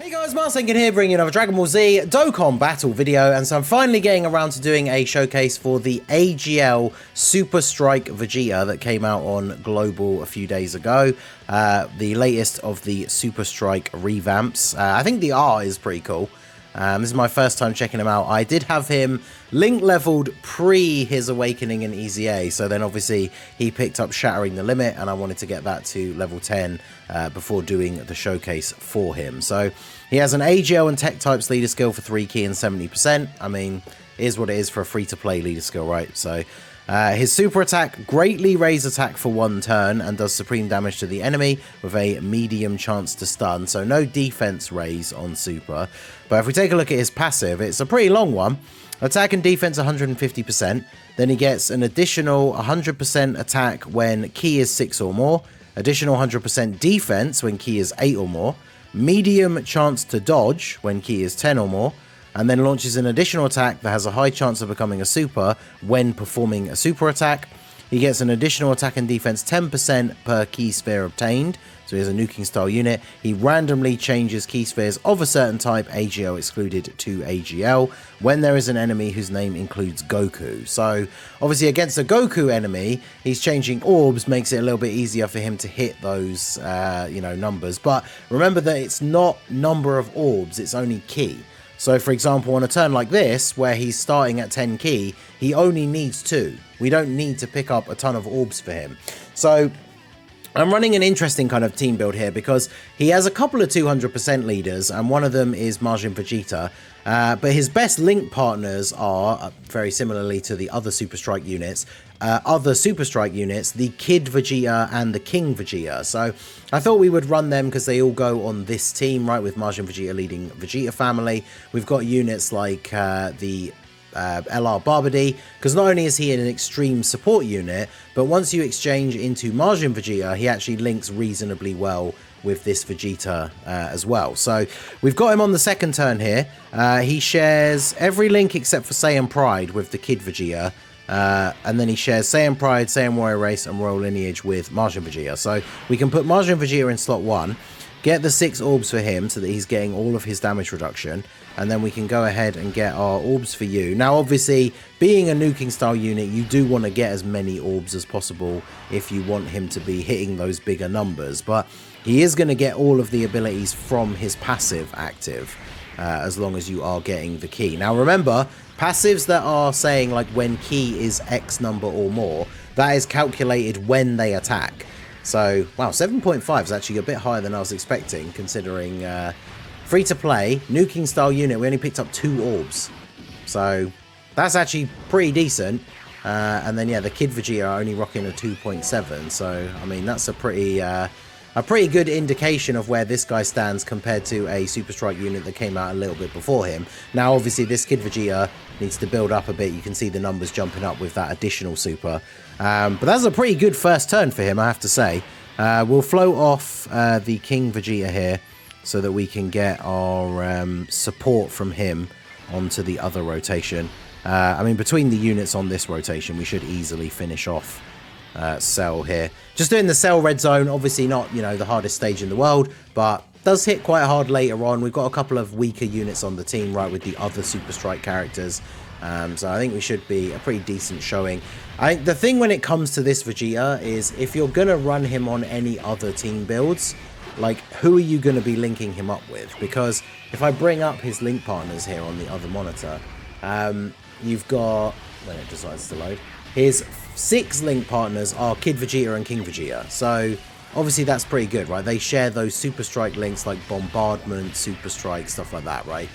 Hey guys, Marsenkin here, bringing you another Dragon Ball Z Dokkan battle video, and so I'm finally getting around to doing a showcase for the AGL Super Strike Vegeta that came out on Global a few days ago. The latest of the Super Strike revamps. I think the art is pretty cool. This is my first time checking him out. I did have him link leveled pre his awakening in EZA, so then obviously he picked up Shattering the Limit, and I wanted to get that to level 10 before doing the showcase for him. So he has an AGL and Tech types leader skill for 3 key and 70%. I mean, it is what it is for a free-to-play leader skill, right? So his super attack greatly raises attack for 1 turn and does supreme damage to the enemy with a medium chance to stun. So no defense raise on super. But if we take a look at his passive, it's a pretty long one. Attack and defense 150%. Then he gets an additional 100% attack when key is 6 or more. Additional 100% defense when key is 8 or more. Medium chance to dodge when key is 10 or more. And then launches an additional attack that has a high chance of becoming a super when performing a super attack. He gets an additional attack and defense 10% per key sphere obtained. So he has a nuking style unit. He randomly changes key spheres of a certain type, AGL excluded, to AGL when there is an enemy whose name includes Goku. So obviously against a Goku enemy, he's changing orbs, makes it a little bit easier for him to hit those numbers. But remember that it's not number of orbs, it's only key. So for example, on a turn like this, where he's starting at 10 key, he only needs 2. We don't need to pick up a ton of orbs for him. So I'm running an interesting kind of team build here because he has a couple of 200% leaders, and one of them is Majin Vegeta. But his best link partners are, very similarly to the other Super Strike units, the Kid Vegeta and the King Vegeta. So I thought we would run them because they all go on this team, right, with Majin Vegeta leading Vegeta family. We've got units like the LR Barbady, because not only is he an extreme support unit, but once you exchange into Majin Vegeta, he actually links reasonably well with this Vegeta as well. So we've got him on the second turn here. He shares every link except for Saiyan Pride with the Kid Vegeta. And then he shares Saiyan Pride, Saiyan Warrior Race, and Royal Lineage with Majin Vegeta. So we can put Majin Vegeta in slot 1, get the 6 orbs for him so that he's getting all of his damage reduction, and then we can go ahead and get our orbs for you. Now obviously, being a nuking style unit, you do want to get as many orbs as possible if you want him to be hitting those bigger numbers, but he is going to get all of the abilities from his passive active, as long as you are getting the key. Now remember, passives that are saying like when key is X number or more, that is calculated when they attack. So, wow, 7.5 is actually a bit higher than I was expecting, considering free-to-play, nuking style unit, we only picked up 2 orbs. So, that's actually pretty decent. And then, yeah, the Kid Vegeta are only rocking a 2.7. So, I mean, that's a pretty good indication of where this guy stands compared to a Super Strike unit that came out a little bit before him. Now, obviously, this Kid Vegeta needs to build up a bit. You can see the numbers jumping up with that additional super. But that's a pretty good first turn for him, I have to say. We'll float off the King Vegeta here so that we can get our support from him onto the other rotation. I mean, between the units on this rotation, we should easily finish off Cell here. Just doing the Cell red zone, obviously not, the hardest stage in the world, but does hit quite hard later on. We've got a couple of weaker units on the team, right, with the other Super Strike characters. So I think we should be a pretty decent showing. I think the thing when it comes to this Vegeta is if you're going to run him on any other team builds, like, who are you going to be linking him up with? Because if I bring up his link partners here on the other monitor, you've got, when it decides to load, his 6 link partners are Kid Vegeta and King Vegeta. So obviously that's pretty good, right? They share those Super Strike links like Bombardment, Super Strike, stuff like that, right?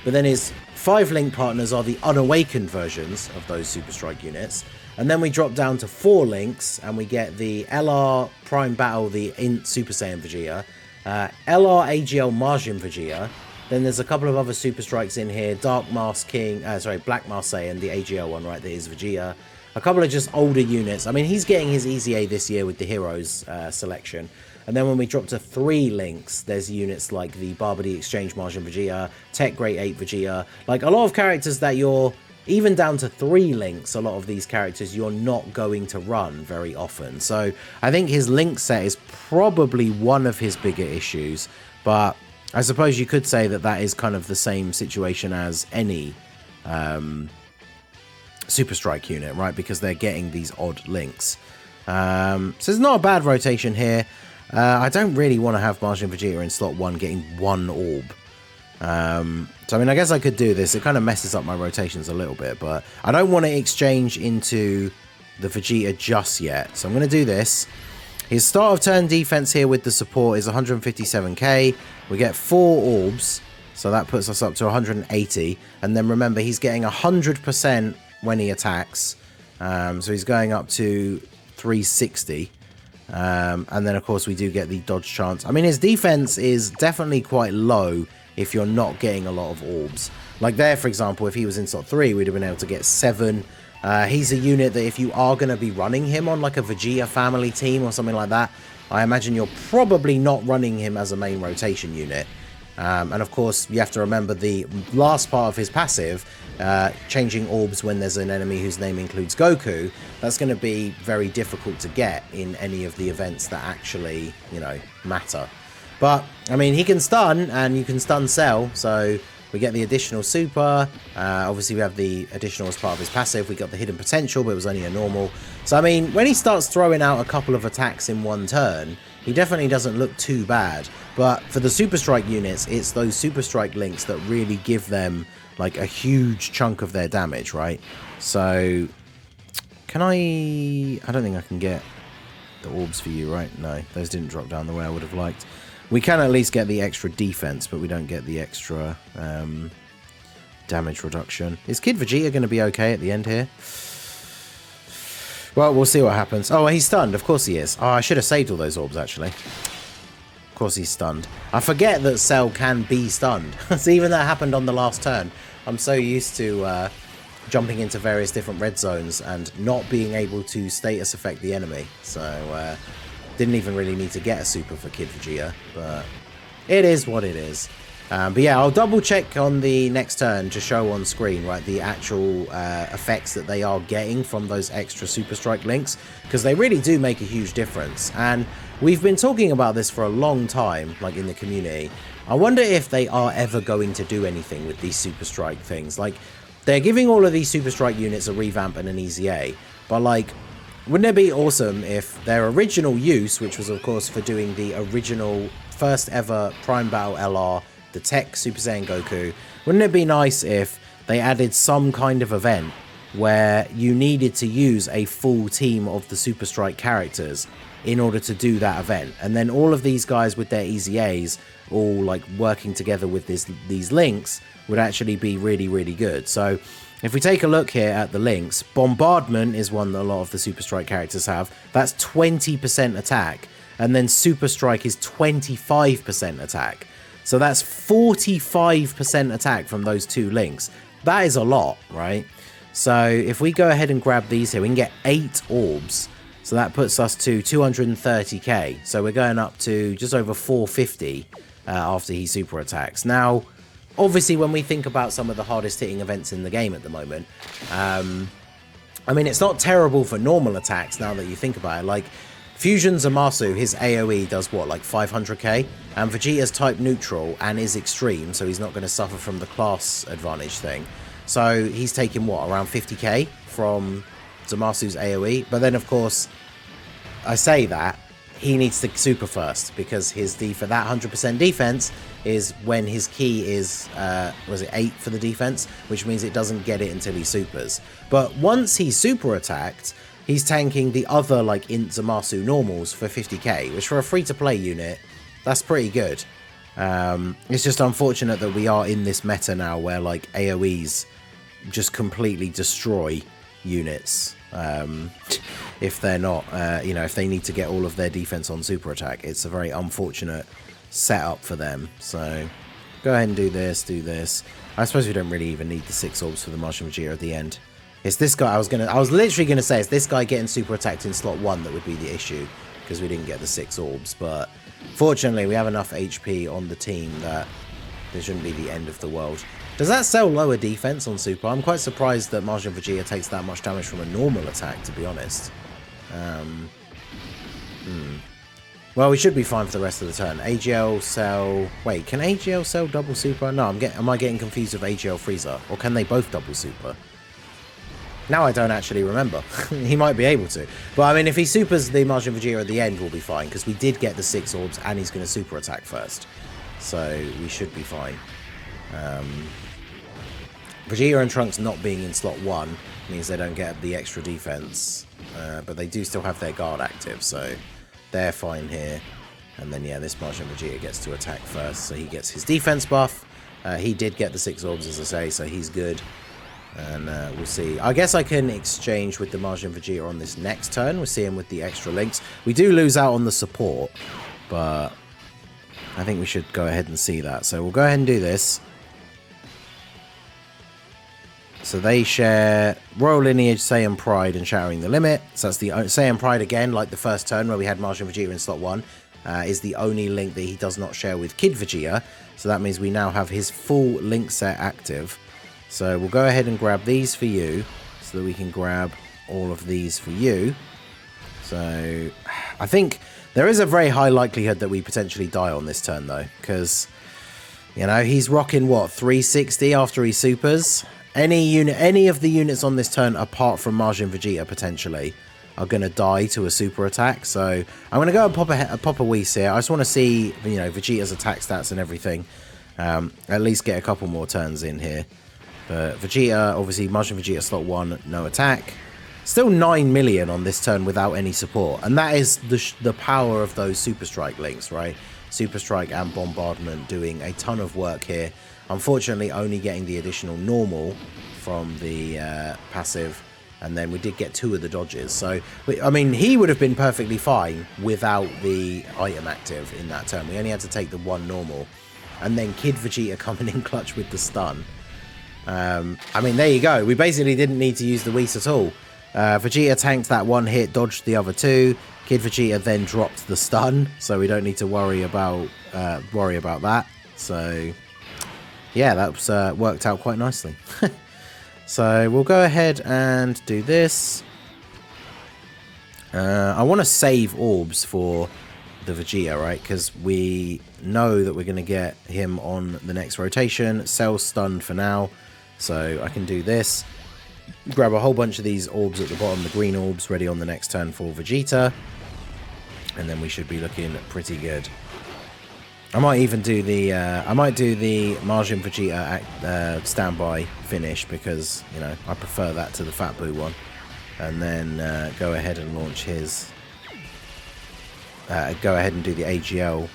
But then his 5 link partners are the unawakened versions of those Super Strike units. And then we drop down to 4 links and we get the LR Prime Battle, the Int Super Saiyan Vegeta, LR AGL Majin Vegeta. Then there's a couple of other Super Strikes in here, Black Mask Saiyan, the AGL one, right, that is Vegeta. A couple of just older units. I mean, he's getting his EZA this year with the Heroes selection. And then when we drop to 3 links, there's units like the Barbady Exchange Majin Vegeta, Tech Great 8 Vegeta. Like, a lot of characters that you're, even down to 3 links, a lot of these characters you're not going to run very often. So I think his link set is probably one of his bigger issues. But I suppose you could say that that is kind of the same situation as any Super Strike unit, right? Because they're getting these odd links. So it's not a bad rotation here. I don't really want to have Majin Vegeta in slot 1 getting 1 orb. So I mean, I guess I could do this. It kind of messes up my rotations a little bit, but I don't want to exchange into the Vegeta just yet. So I'm going to do this. His start of turn defense here with the support is 157k. We get 4 orbs, so that puts us up to 180. And then remember, he's getting 100% when he attacks. So he's going up to 360. And then, of course, we do get the dodge chance. I mean, his defense is definitely quite low if you're not getting a lot of orbs. Like there, for example, if he was in slot 3, we'd have been able to get 7. He's a unit that if you are going to be running him on like a Vegeta family team or something like that, I imagine you're probably not running him as a main rotation unit. And of course, you have to remember the last part of his passive, changing orbs when there's an enemy whose name includes Goku. That's going to be very difficult to get in any of the events that actually, you know, matter. But, I mean, he can stun, and you can stun Cell, so we get the additional super. Obviously, we have the additional as part of his passive. We got the hidden potential, but it was only a normal. So, I mean, when he starts throwing out a couple of attacks in one turn, he definitely doesn't look too bad. But for the Super Strike units, it's those Super Strike links that really give them, like, a huge chunk of their damage, right? So, can I don't think I can get the orbs for you, right? No, those didn't drop down the way I would have liked. We can at least get the extra defense, but we don't get the extra damage reduction. Is Kid Vegeta going to be okay at the end here? Well, we'll see what happens. Oh, he's stunned. Of course he is. Oh, I should have saved all those orbs, actually. Of course he's stunned. I forget that Cell can be stunned. So even that happened on the last turn. I'm so used to jumping into various different red zones and not being able to status affect the enemy. So, didn't even really need to get a super for Kid Vegeta, but it is what it is. But yeah, I'll double check on the next turn to show on screen, right, the actual effects that they are getting from those extra Super Strike links, because they really do make a huge difference. And we've been talking about this for a long time, like in the community. I wonder if they are ever going to do anything with these Super Strike things. Like, they're giving all of these Super Strike units a revamp and an EZA, but like, wouldn't it be awesome if their original use, which was of course for doing the original first ever Prime Battle LR, the Tech Super Saiyan Goku, wouldn't it be nice if they added some kind of event where you needed to use a full team of the Super Strike characters in order to do that event, and then all of these guys with their EZAs all like working together with these links would actually be really, really good. So if we take a look here at the links, Bombardment is one that a lot of the Super Strike characters have. That's 20% attack. And then Super Strike is 25% attack. So that's 45% attack from those two links. That is a lot, right? So if we go ahead and grab these here, we can get 8 orbs. So that puts us to 230k. So we're going up to just over 450 after he super attacks. Now, obviously, when we think about some of the hardest hitting events in the game at the moment, I mean, it's not terrible for normal attacks now that you think about it. Like, Fusion Zamasu, his AoE does what, like 500k? And Vegeta's type neutral and is extreme, so he's not going to suffer from the class advantage thing. So he's taking what, around 50k from Zamasu's AoE? But then, of course, I say that, he needs to super first, because his that 100% defense is when his key is, was it 8 for the defense? Which means it doesn't get it until he supers. But once he's super attacked, he's tanking the other, like, Int Zamasu normals for 50k, which for a free-to-play unit, that's pretty good. It's just unfortunate that we are in this meta now where, like, AoEs just completely destroy units. If they're not, you know, if they need to get all of their defense on super attack, it's a very unfortunate setup for them. So go ahead and do this. I suppose we don't really even need the 6 orbs for the Majin Vegeta at the end. It's this guy. I was literally gonna say it's this guy getting super attacked in slot 1 that would be the issue, because we didn't get the 6 orbs. But fortunately, we have enough HP on the team that there shouldn't be the end of the world. Does that sell lower defense on super? I'm quite surprised that Majin Vegeta takes that much damage from a normal attack, to be honest. Well, we should be fine for the rest of the turn. AGL sell... Wait, can AGL sell double super? No, am I getting confused with AGL Freezer? Or can they both double super? Now I don't actually remember. He might be able to. But, I mean, if he supers the Majin Vegeta at the end, we'll be fine. Because we did get the 6 orbs and he's going to super attack first. So, we should be fine. Vegeta and Trunks not being in slot 1 means they don't get the extra defense. But they do still have their guard active, so they're fine here. And then, yeah, this Majin Vegeta gets to attack first, so he gets his defense buff. He did get the 6 orbs, as I say, so he's good. And we'll see. I guess I can exchange with the Majin Vegeta on this next turn. We'll see him with the extra links. We do lose out on the support, but I think we should go ahead and see that. So we'll go ahead and do this. So they share Royal Lineage, Saiyan Pride, and Shattering the Limit. So that's the Saiyan Pride again, like the first turn where we had Majin Vegeta in slot 1, is the only link that he does not share with Kid Vegeta. So that means we now have his full link set active. So we'll go ahead and grab these for you, so that we can grab all of these for you. So I think there is a very high likelihood that we potentially die on this turn, though, because, you know, he's rocking, what, 360 after he supers? Any of the units on this turn, apart from Majin Vegeta, potentially, are going to die to a super attack. So I'm going to go and pop a Whis here. I just want to see, you know, Vegeta's attack stats and everything. At least get a couple more turns in here. But Vegeta, obviously, Majin Vegeta slot 1, no attack. Still 9 million on this turn without any support. And that is the power of those Super Strike links, right? Super Strike and Bombardment doing a ton of work here. Unfortunately, only getting the additional normal from the passive. And then we did get 2 of the dodges. So, I mean, he would have been perfectly fine without the item active in that turn. We only had to take the 1 normal. And then Kid Vegeta coming in clutch with the stun. I mean, there you go. We basically didn't need to use the Whis at all. Vegeta tanked that 1 hit, dodged the other 2. Kid Vegeta then dropped the stun, so we don't need to worry about that. So, yeah, that's worked out quite nicely. So we'll go ahead and do this. I want to save orbs for the Vegeta, right? Because we know that we're going to get him on the next rotation. Cell stunned for now. So I can do this. Grab a whole bunch of these orbs at the bottom, the green orbs, ready on the next turn for Vegeta. And then we should be looking pretty good. I might even do the Majin Vegeta standby finish, because, you know, I prefer that to the Fat Boo one. And then go ahead and launch his... go ahead and do the AGL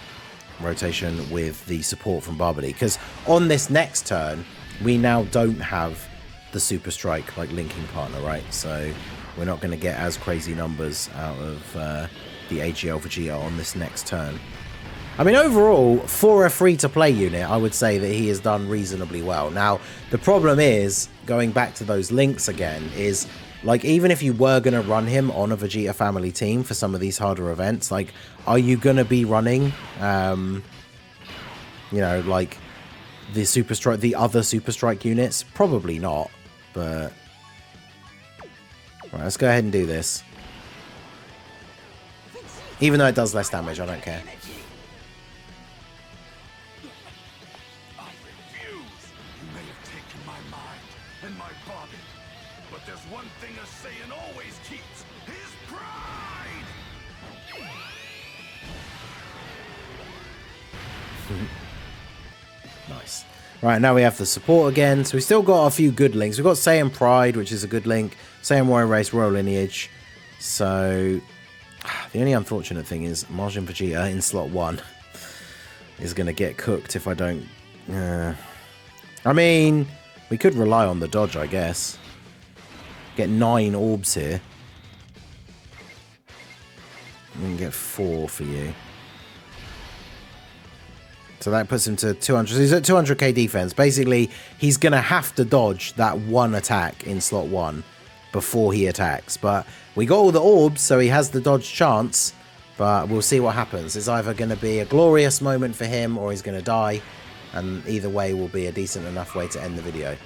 rotation with the support from Barbary, because on this next turn we now don't have the Super Strike like linking partner, right? So we're not going to get as crazy numbers out of the AGL Vegeta on this next turn. I mean, overall, for a free-to-play unit, I would say that he has done reasonably well. Now, the problem is, going back to those links again, is, like, even if you were going to run him on a Vegeta family team for some of these harder events, like, are you going to be running, you know, like, the Super Strike, the other Super Strike units? Probably not, but... Right, let's go ahead and do this. Even though it does less damage, I don't care. Nice. Right, now we have the support again. So we still got a few good links. We've got Saiyan Pride, which is a good link. Saiyan Warrior Race, Royal Lineage. So the only unfortunate thing is Majin Vegeta in slot 1 is going to get cooked if I don't... I mean, we could rely on the dodge, I guess. Get 9 orbs here. We can get 4 for you. So that puts him to 200. So he's at 200k defense. Basically, he's going to have to dodge that 1 attack in slot 1 before he attacks. But we got all the orbs, so he has the dodge chance. But we'll see what happens. It's either going to be a glorious moment for him, or he's going to die. And either way will be a decent enough way to end the video.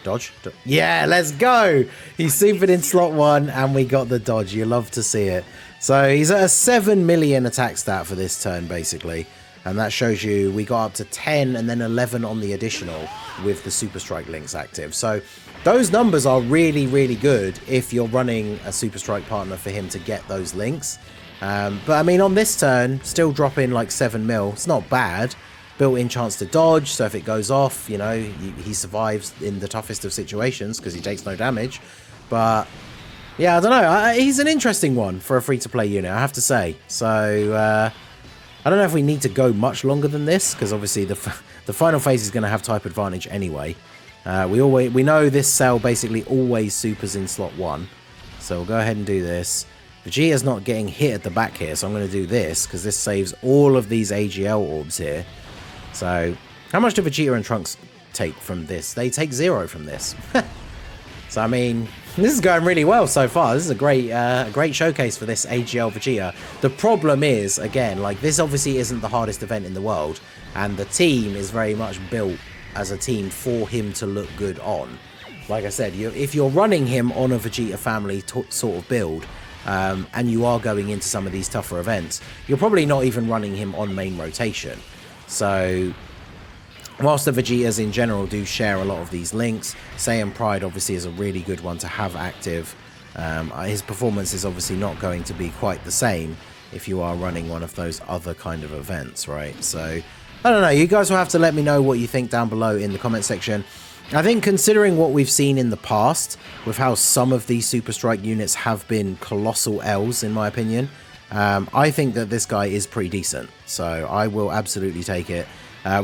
Dodge. Yeah, let's go. He supered in slot 1 and we got the dodge. You love to see it. So he's at a 7 million attack stat for this turn, basically. And that shows you we got up to 10 and then 11 on the additional with the Super Strike links active. So those numbers are really, really good if you're running a Super Strike partner for him to get those links. But I mean, on this turn, still dropping like 7 mil. It's not bad. Built-in chance to dodge, so if it goes off, you know, he survives in the toughest of situations because he takes no damage. But yeah, I don't know. He's an interesting one for a free-to-play unit, I have to say. So I don't know if we need to go much longer than this because obviously the final phase is going to have type advantage anyway. We know this cell basically always supers in slot 1, so we'll go ahead and do this. Vegeta's not getting hit at the back here, so I'm going to do this because this saves all of these AGL orbs here. So, how much do Vegeta and Trunks take from this? They take 0 from this. So, I mean, this is going really well so far. This is a great showcase for this AGL Vegeta. The problem is, again, like, this obviously isn't the hardest event in the world, and the team is very much built as a team for him to look good on. Like I said, if you're running him on a Vegeta family sort of build, and you are going into some of these tougher events, you're probably not even running him on main rotation. So, whilst the Vegetas in general do share a lot of these links, Saiyan Pride obviously is a really good one to have active. His performance is obviously not going to be quite the same if you are running one of those other kind of events, right? So, I don't know. You guys will have to let me know what you think down below in the comment section. I think considering what we've seen in the past, with how some of these Super Strike units have been colossal L's, in my opinion, I think that this guy is pretty decent, so I will absolutely take it.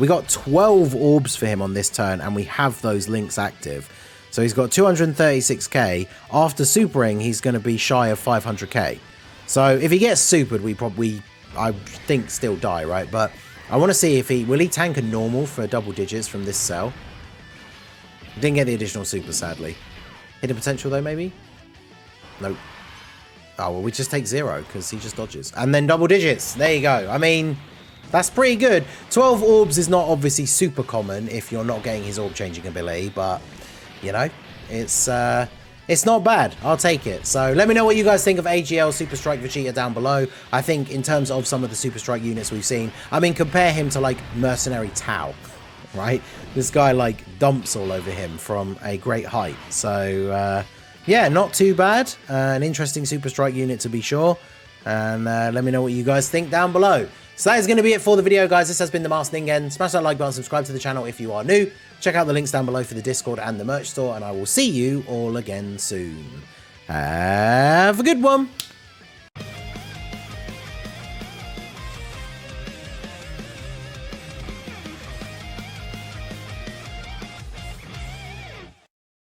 We got 12 orbs for him on this turn, and we have those links active. So he's got 236k. After supering, he's going to be shy of 500k. So if he gets supered, I think, still die, right? But I want to see if will he tank a normal for double digits from this cell? Didn't get the additional super, sadly. Hidden potential, though, maybe? Nope. Oh, well, we just take 0 because he just dodges. And then double digits. There you go. I mean, that's pretty good. 12 orbs is not obviously super common if you're not getting his orb changing ability, but, you know, it's not bad. I'll take it. So let me know what you guys think of AGL Super Strike Vegeta down below. I think in terms of some of the Super Strike units we've seen, I mean, compare him to, like, Mercenary Tao, right? This guy, like, dumps all over him from a great height. So, yeah, not too bad. An interesting Super Strike unit to be sure. And let me know what you guys think down below. So that is going to be it for the video, guys. This has been the Masked Ningen. Smash that like button, subscribe to the channel if you are new. Check out the links down below for the Discord and the merch store. And I will see you all again soon. Have a good one.